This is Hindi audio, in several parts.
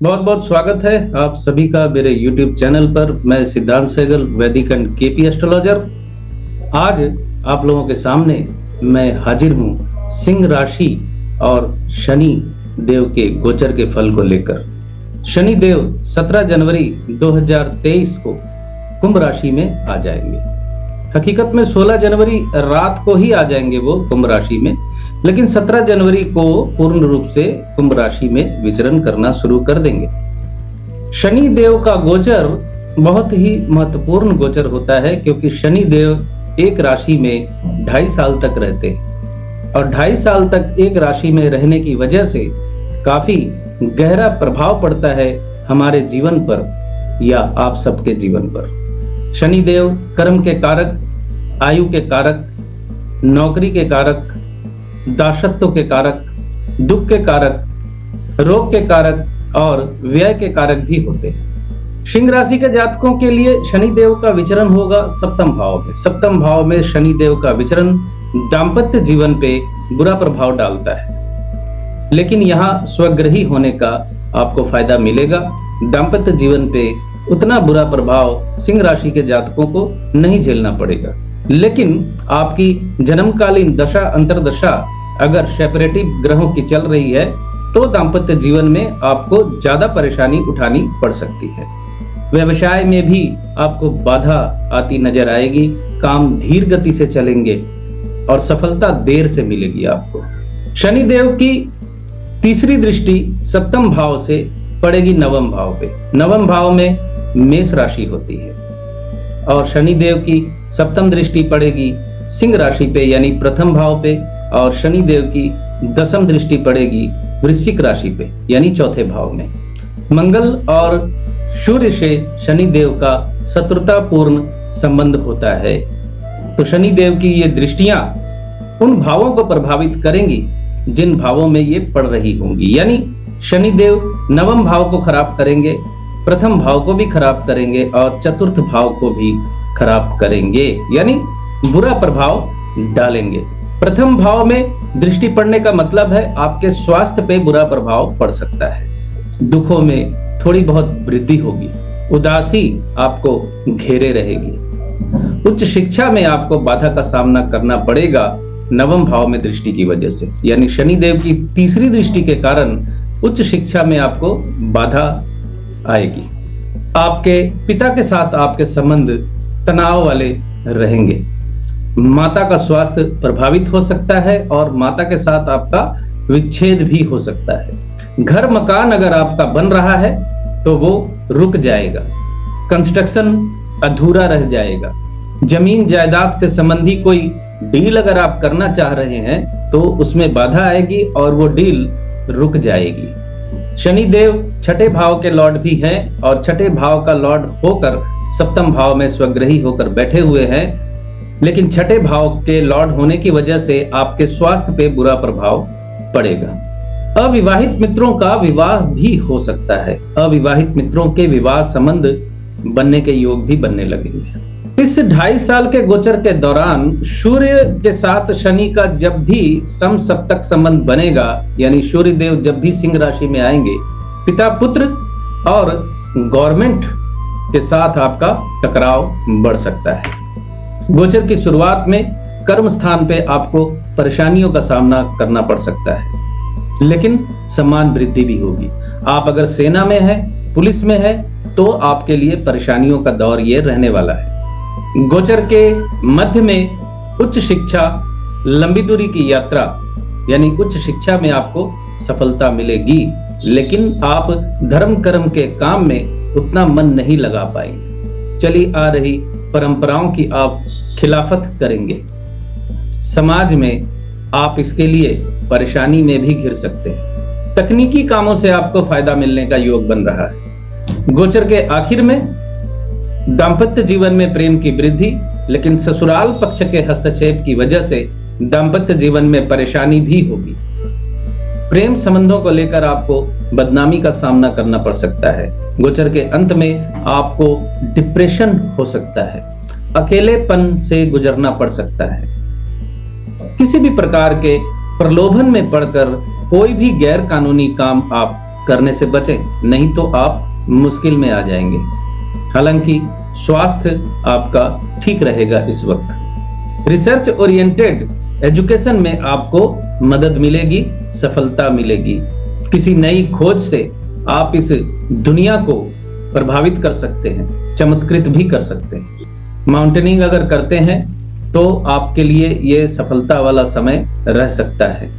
बहुत बहुत स्वागत है आप सभी का मेरे YouTube चैनल पर। मैं सिद्धांत सहगल, वैदिक एंड केपी एस्ट्रोलॉजर। आज आप लोगों के सामने मैं हाजिर हूं सिंह राशि और शनि देव के गोचर के फल को लेकर। शनि देव 17 जनवरी 2023 को कुंभ राशि में आ जाएंगे। हकीकत में 16 जनवरी रात को ही आ जाएंगे वो कुंभ राशि में, लेकिन 17 जनवरी को पूर्ण रूप से कुंभ राशि में विचरण करना शुरू कर देंगे। शनि देव का गोचर बहुत ही महत्वपूर्ण गोचर होता है, क्योंकि शनि देव एक राशि में 2.5 साल तक रहते हैं और 2.5 साल तक एक राशि में रहने की वजह से काफी गहरा प्रभाव पड़ता है हमारे जीवन पर या आप सबके जीवन पर। शनि देव कर्म के कारक, आयु के कारक, नौकरी के कारक, दासत्व के कारक, दुख के कारक, रोग के कारक और व्यय के कारक भी होते हैं। सिंह राशि के जातकों के लिए शनि देव का विचरण होगा सप्तम भाव में। सप्तम भाव में शनि देव का विचरण दाम्पत्य जीवन पे बुरा प्रभाव डालता है, लेकिन यहाँ स्वग्रही होने का आपको फायदा मिलेगा। दाम्पत्य जीवन पे उतना बुरा प्रभाव सिंह राशि के जातकों को नहीं झेलना पड़ेगा, लेकिन आपकी जन्मकालीन दशा अंतरदशा अगर सेपरेटिव ग्रहों की चल रही है तो दाम्पत्य जीवन में आपको ज्यादा परेशानी उठानी पड़ सकती है। व्यवसाय में भी आपको बाधा आती नजर आएगी। काम धीर गति से चलेंगे और सफलता देर से मिलेगी आपको। शनि देव की तीसरी दृष्टि सप्तम भाव से पड़ेगी नवम भाव पे। नवम भाव में मेष राशि होती है और शनि देव की सप्तम दृष्टि पड़ेगी सिंह राशि पे यानी प्रथम भाव पे, और शनि देव की दसम दृष्टि पड़ेगी वृश्चिक राशि पे यानी चौथे भाव में। मंगल और सूर्य से शनि देव का शत्रुतापूर्ण संबंध होता है, तो शनि देव की ये दृष्टियां उन भावों को प्रभावित करेंगी जिन भावों में ये पड़ रही होंगी। यानी शनि देव नवम भाव को खराब करेंगे, प्रथम भाव को भी खराब करेंगे और चतुर्थ भाव को भी खराब करेंगे, यानी बुरा प्रभाव डालेंगे। प्रथम भाव में दृष्टि पड़ने का मतलब है आपके स्वास्थ्य पे बुरा प्रभाव पड़ सकता है। दुखों में थोड़ी बहुत वृद्धि होगी, उदासी आपको घेरे रहेगी। उच्च शिक्षा में आपको बाधा का सामना करना पड़ेगा नवम भाव में दृष्टि की वजह से, यानी शनि देव की तीसरी दृष्टि के कारण उच्च शिक्षा में आपको बाधा आएगी। आपके पिता के साथ आपके संबंध तनाव वाले रहेंगे। माता का स्वास्थ्य प्रभावित हो सकता है और माता के साथ आपका विच्छेद भी हो सकता है। घर मकान अगर आपका बन रहा है तो वो रुक जाएगा, कंस्ट्रक्शन अधूरा रह जाएगा। जमीन जायदाद से संबंधी कोई डील अगर आप करना चाह रहे हैं तो उसमें बाधा आएगी और वो डील रुक जाएगी। शनि देव छठे भाव के लॉर्ड भी हैं और छठे भाव का लॉर्ड होकर सप्तम भाव में स्वग्रही होकर बैठे हुए हैं, लेकिन छठे भाव के लॉर्ड होने की वजह से आपके स्वास्थ्य पे बुरा प्रभाव पड़ेगा। अविवाहित मित्रों का विवाह भी हो सकता है। अविवाहित मित्रों के विवाह संबंध बनने के योग भी बनने लगेंगे। इस 2.5 साल के गोचर के दौरान सूर्य के साथ शनि का जब भी समसप्तक संबंध बनेगा, यानी सूर्य देव जब भी सिंह राशि में आएंगे, पिता पुत्र और गवर्नमेंट के साथ आपका टकराव बढ़ सकता है। गोचर की शुरुआत में कर्म स्थान पे आपको परेशानियों का सामना करना पड़ सकता है, लेकिन सम्मान वृद्धि भी होगी। आप अगर सेना में है, पुलिस में है, तो आपके लिए परेशानियों का दौर ये रहने वाला है। गोचर के मध्य में उच्च शिक्षा, लंबी दूरी की यात्रा यानी उच्च शिक्षा में आपको सफलता मिलेगी, लेकिन आप धर्म कर्म के काम में उतना मन नहीं लगा पाएंगे। चली आ रही परंपराओं की आप खिलाफत करेंगे। समाज में आप इसके लिए परेशानी में भी घिर सकते हैं। तकनीकी कामों से आपको फायदा मिलने का योग बन रहा है। गोचर के आखिर में दाम्पत्य जीवन में प्रेम की वृद्धि, लेकिन ससुराल पक्ष के हस्तक्षेप की वजह से दाम्पत्य जीवन में परेशानी भी होगी। प्रेम संबंधों को लेकर आपको बदनामी का सामना करना पड़ सकता है। गोचर के अंत में आपको डिप्रेशन हो सकता है, अकेलेपन से गुजरना पड़ सकता है। किसी भी प्रकार के प्रलोभन में पड़कर कोई भी गैर कानूनी काम आप करने से बचें, नहीं तो आप मुश्किल में आ जाएंगे। हालांकि स्वास्थ्य आपका ठीक रहेगा इस वक्त। रिसर्च ओरिएंटेड एजुकेशन में आपको मदद मिलेगी, सफलता मिलेगी। किसी नई खोज से आप इस दुनिया को प्रभावित कर सकते हैं, चमत्कृत भी कर सकते हैं। माउंटेनिंग अगर करते हैं तो आपके लिए ये सफलता वाला समय रह सकता है।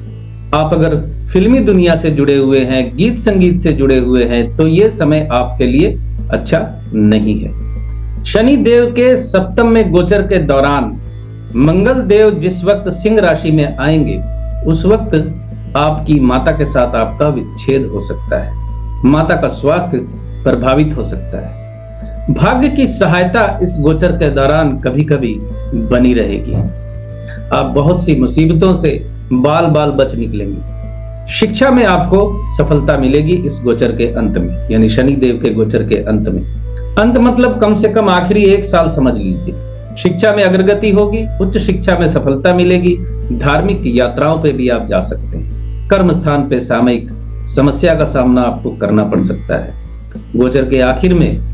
आप अगर फिल्मी दुनिया से जुड़े हुए हैं, गीत संगीत से जुड़े हुए हैं, तो ये समय आपके लिए अच्छा नहीं है। शनि देव के सप्तम में गोचर के दौरान मंगल देव जिस वक्त सिंह राशि में आएंगे, उस वक्त आपकी माता के साथ आपका विच्छेद हो सकता है। माता का स्वास्थ्य प्रभावित हो सकता है। भाग्य की सहायता इस गोचर के दौरान कभी कभी बनी रहेगी। आप बहुत सी मुसीबतों से बाल बाल बच निकलेंगे। शिक्षा में आपको सफलता मिलेगी इस गोचर के अंत में, यानी शनि देव के गोचर के अंत में। अंत मतलब कम से कम आखिरी 1 साल समझ लीजिए। शिक्षा में अग्रगति होगी, उच्च शिक्षा में सफलता मिलेगी, धार्मिक यात्राओं पे भी आप जा सकते हैं। कर्म स्थान पे सामयिक समस्या का सामना आपको करना पड़ सकता है। गोचर के आखिर में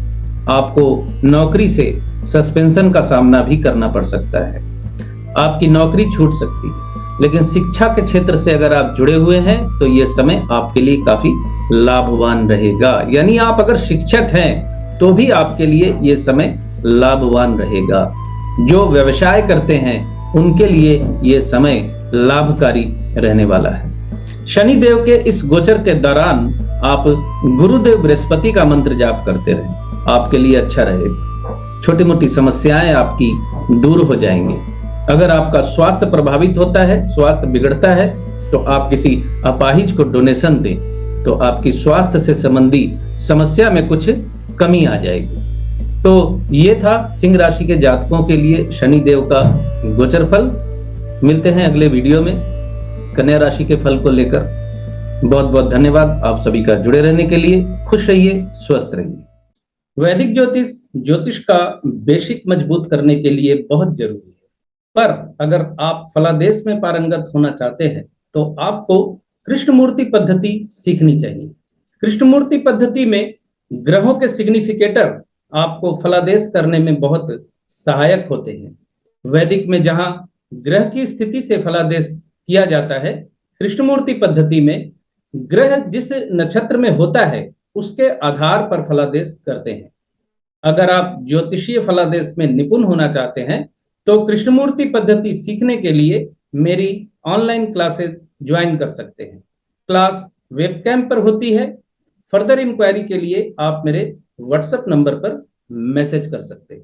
आपको नौकरी से सस्पेंशन का सामना भी करना पड़ सकता है। आपकी नौकरी छूट सकती है। लेकिन शिक्षा के क्षेत्र से अगर आप जुड़े हुए हैं तो यह समय आपके लिए काफी लाभवान रहेगा। यानी आप अगर शिक्षक हैं तो भी आपके लिए यह समय लाभवान रहेगा। जो व्यवसाय करते हैं उनके लिए यह समय लाभकारी रहने वाला है। शनि देव के इस गोचर के दौरान आप गुरुदेव बृहस्पति का मंत्र जाप करते रहें, आपके लिए अच्छा रहेगा। छोटी मोटी समस्याएं आपकी दूर हो जाएंगी। अगर आपका स्वास्थ्य प्रभावित होता है, स्वास्थ्य बिगड़ता है, तो आप किसी अपाहिज को डोनेशन दें, तो आपकी स्वास्थ्य से संबंधी समस्या में कुछ कमी आ जाएगी। तो ये था सिंह राशि के जातकों के लिए शनि देव का गोचर फल। मिलते हैं अगले वीडियो में कन्या राशि के फल को लेकर। बहुत बहुत धन्यवाद आप सभी का जुड़े रहने के लिए। खुश रहिए, स्वस्थ रहिए। वैदिक ज्योतिष का बेसिक मजबूत करने के लिए बहुत जरूरी है। पर अगर आप फलादेश में पारंगत होना चाहते हैं तो आपको कृष्णमूर्ति पद्धति सीखनी चाहिए। कृष्णमूर्ति पद्धति में ग्रहों के सिग्निफिकेटर आपको फलादेश करने में बहुत सहायक होते हैं। वैदिक में जहां ग्रह की स्थिति से फलादेश किया जाता है, कृष्णमूर्ति पद्धति में ग्रह जिस नक्षत्र में होता है उसके आधार पर फलादेश करते हैं। अगर आप ज्योतिषीय फलादेश में निपुण होना चाहते हैं तो कृष्णमूर्ति पद्धति सीखने के लिए मेरी ऑनलाइन क्लासेस ज्वाइन कर सकते हैं। क्लास वेबकैम पर होती है। फर्दर इंक्वायरी के लिए आप मेरे व्हाट्सएप नंबर पर मैसेज कर सकते हैं।